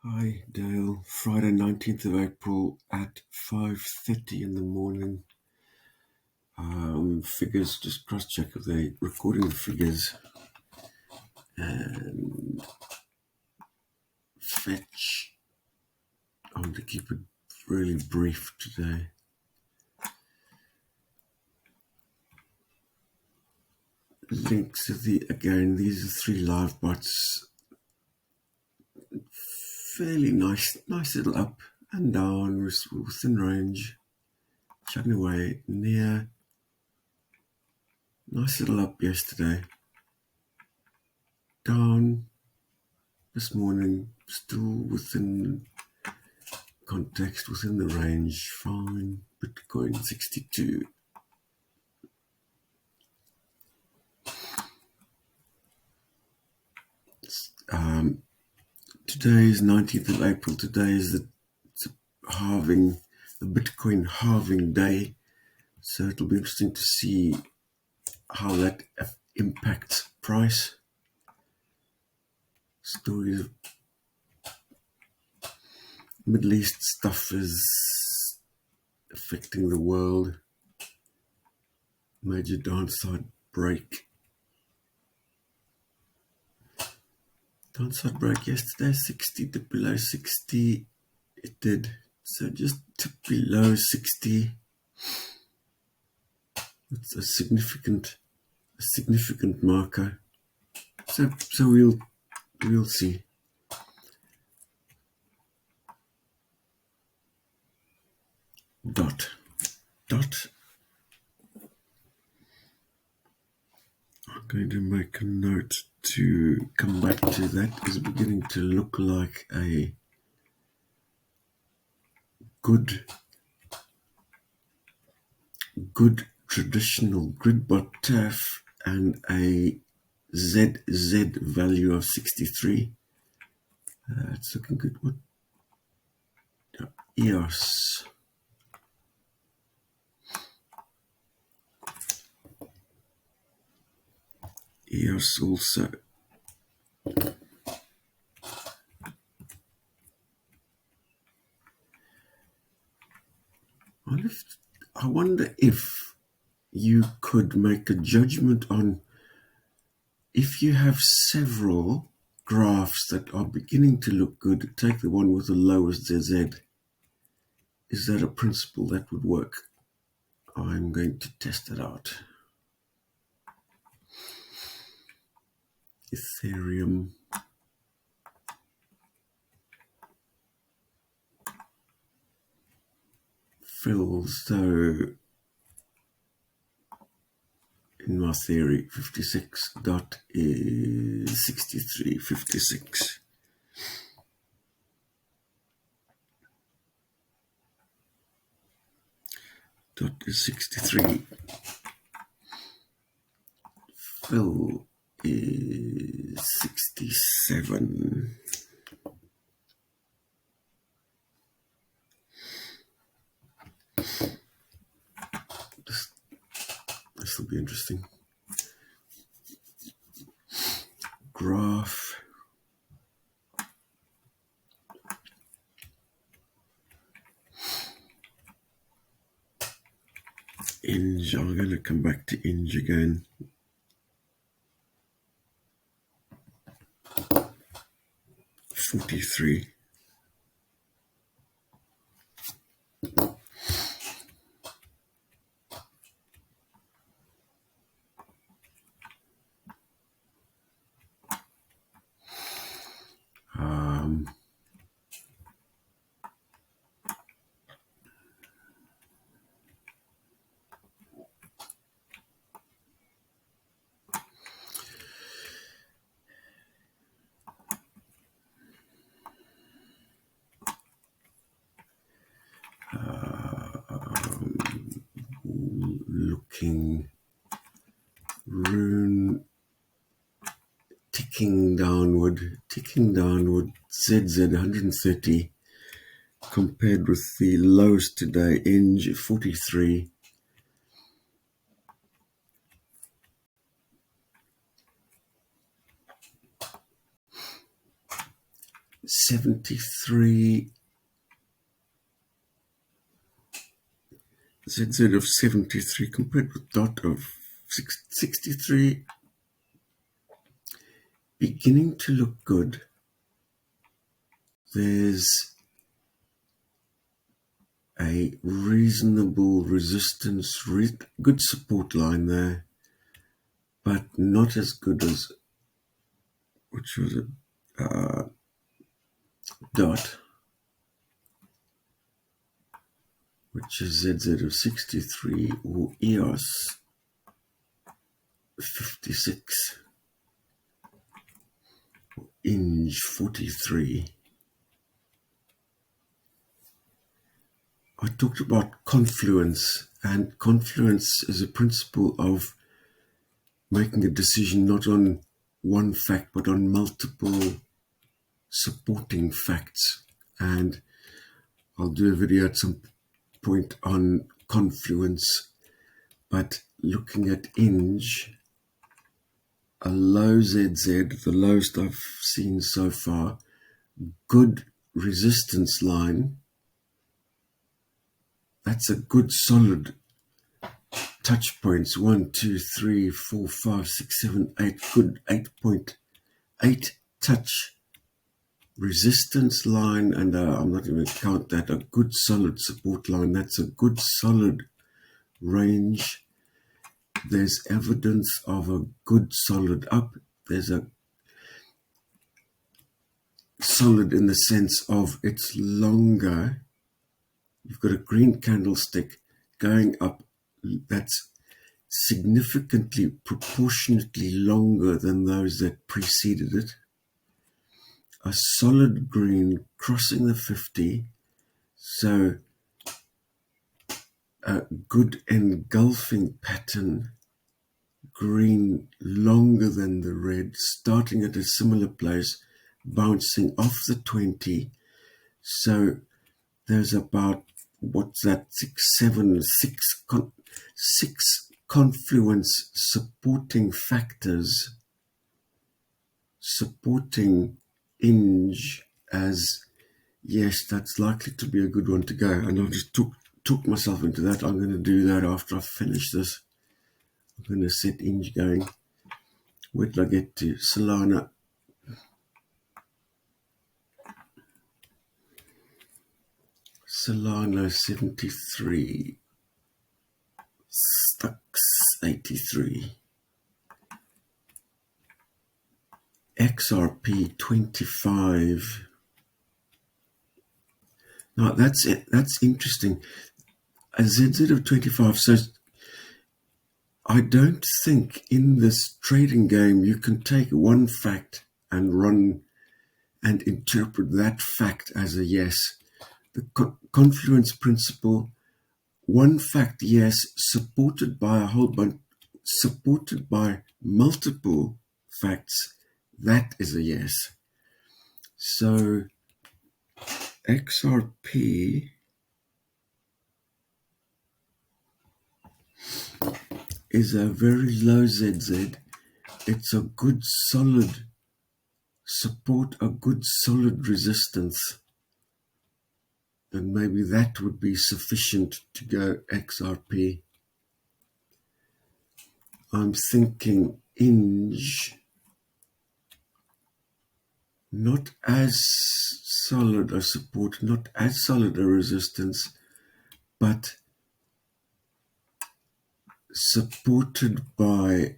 Hi Dale, Friday 19th of April at 5:30 in the morning. Figures, just cross-check if they're recording the figures. And fetch. I want to keep it really brief today. Links to these are 3 live bots. Fairly nice little up and down within range. Chugging away near. Nice little up yesterday. Down this morning, still within context, within the range. Fine. Bitcoin 62. Today is 19th of April. Today is the halving, the Bitcoin halving day. So it'll be interesting to see how that impacts price. Stories of Middle East stuff is affecting the world. Major downside break. Downside break yesterday, 60 to below 60. It did. So just to below 60. It's a significant marker. So we'll see. Dot. I'm going to make a note to come back to that. It's beginning to look like a good traditional gridbot TAF and a ZZ value of 63. It's looking good. What? EOS. EOS also. I wonder if you could make a judgment on if you have several graphs that are beginning to look good, take the one with the lowest ZZ. Is that a principle that would work? I'm going to test it out. Ethereum. Fills, so in my theory, 56 dot is 63.56. Dot is 63. Fill is 67. This will be interesting. Graph. Inge, I'm going to come back to Inge again. $43. Looking rune ticking downward, ZZ 130 compared with the lows today, Inge 43. 73, ZZ of 73 compared with dot of 63, beginning to look good. There's a reasonable resistance, good support line there, but not as good as, which was a dot, which is ZZ of 63 or EOS 56, INJ 43. I talked about confluence, and confluence is a principle of making a decision not on one fact but on multiple supporting facts. And I'll do a video at some point on confluence, but looking at INJ, a low ZZ, the lowest I've seen so far, good resistance line. That's a good solid touch points. 1, 2, 3, 4, 5, 6, 7, 8. Good 8.8 touch resistance line, and I'm not going to count that. A good solid support line. That's a good solid range. There's evidence of a good solid up. There's a solid in the sense of it's longer. You've got a green candlestick going up that's significantly, proportionately longer than those that preceded it. A solid green crossing the 50, so a good engulfing pattern, green longer than the red, starting at a similar place, bouncing off the 20. So there's about, what's that, six confluence supporting factors supporting INJ as, yes, that's likely to be a good one to go. And I just took myself into that. I'm going to do that after I finish this. I'm going to set INJ going. Where did I get to? Solana. Solana 73. Stux 83. XRP 25. Now that's it. That's interesting. A ZZ of 25. So I don't think in this trading game you can take one fact and run and interpret that fact as a yes. The confluence principle, one fact yes, supported by a whole bunch, supported by multiple facts, that is a yes. So XRP is a very low ZZ. It's a good solid support, a good solid resistance. And maybe that would be sufficient to go XRP. I'm thinking INJ, not as solid a support, not as solid a resistance, but supported by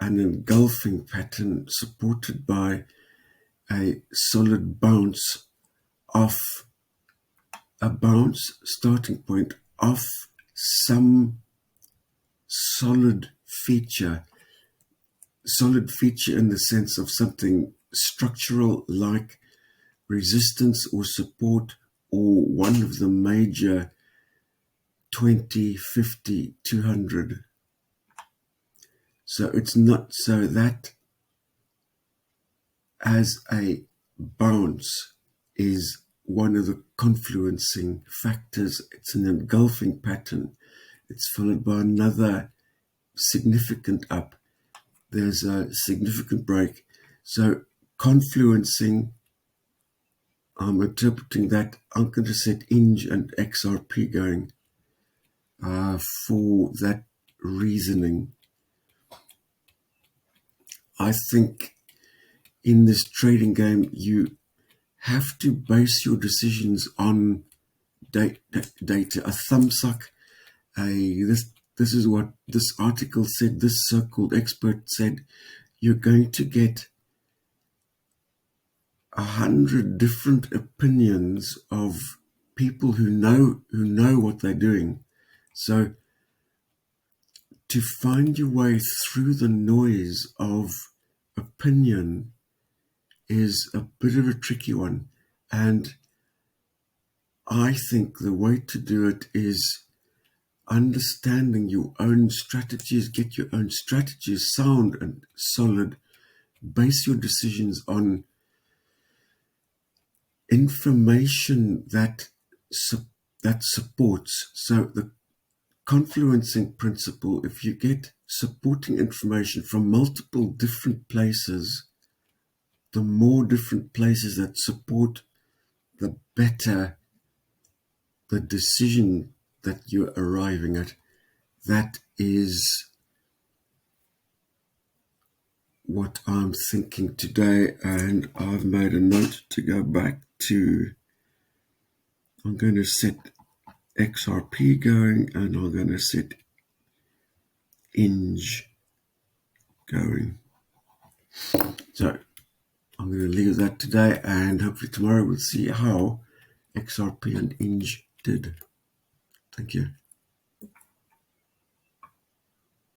an engulfing pattern, supported by a solid bounce off, a bounce starting point off some solid feature in the sense of something structural like resistance or support, or one of the major 20, 50, 200. So it's not so that as a bounce is one of the confluencing factors. It's an engulfing pattern. It's followed by another significant up. There's a significant break. So confluencing I'm interpreting that I'm going to set ING and XRP going for that reasoning. I think in this trading game, you have to base your decisions on data. A thumbsuck, this is what this article said, this so-called expert said. You're going to get 100 different opinions of people who know what they're doing. So to find your way through the noise of opinion is a bit of a tricky one. And I think the way to do it is understanding your own strategies, get your own strategies sound and solid, base your decisions on information that supports. So the confluencing principle, if you get supporting information from multiple different places, the more different places that support, the better the decision that you're arriving at. That is what I'm thinking today, and I've made a note to go back to. I'm going to set XRP going, and I'm going to set ING going. So I'm going to leave that today, and hopefully tomorrow we'll see how XRP and ING did. Thank you.